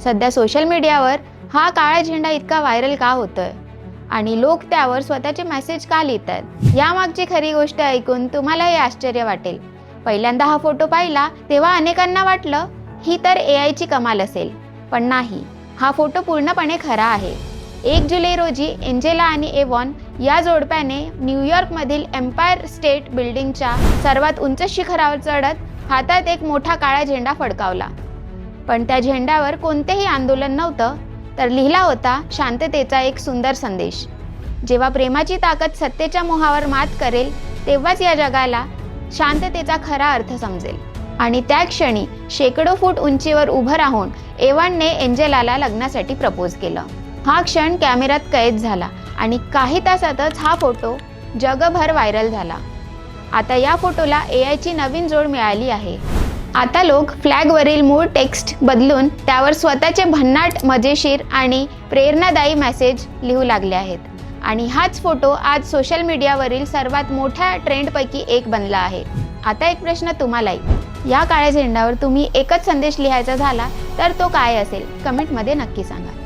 सध्या सोशल मीडियावर हा काळा झेंडा इतका व्हायरल का होतोय आणि लोक त्यावर स्वतःचे मेसेज का लिहितात? यामागची खरी गोष्ट ऐकून तुम्हालाही आश्चर्य वाटेल. पहिल्यांदा हा फोटो पाहिला तेव्हा अनेकांना वाटलं ही तर AI ची कमाल असेल, पण नाही, हा फोटो पूर्णपणे खरा आहे. 1 जुलै रोजी एंजेला आणि एव्हॉन या जोडप्याने न्यूयॉर्कमधील एम्पायर स्टेट बिल्डिंगच्या सर्वात उंच शिखरावर चढत हातात एक मोठा काळा झेंडा फडकावला. पण त्या झेंड्यावर कोणतेही आंदोलन नव्हतं, तर लिहिला होता शांततेचा एक सुंदर संदेश. जेव्हा प्रेमाची ताकद सत्तेच्या मोहावर मात करेल तेव्हाच या जगाला शांततेचा खरा अर्थ समजेल. आणि त्या क्षणी शेकडो फूट उंचीवर उभं राहून एव्हॉनने एंजेलाला लग्नासाठी प्रपोज केलं. हा क्षण कॅमेऱ्यात कैद झाला आणि काही तासातच हा फोटो जगभर व्हायरल झाला. आता या फोटोला AI ची नवीन जोड मिळाली आहे. आता लोक फ्लॅगवरील मूळ टेक्स्ट बदलून त्यावर स्वतःचे भन्नाट, मजेशीर आणि प्रेरणादायी मेसेज लिहू लागले आहेत. आणि हाच फोटो आज सोशल मीडियावरील सर्वात मोठ्या ट्रेंडपैकी एक बनला आहे. आता एक प्रश्न तुम्हालाही, या काळ्या झेंड्यावर तुम्ही एकच संदेश लिहायचा झाला तर तो काय असेल? कमेंटमध्ये नक्की सांगा.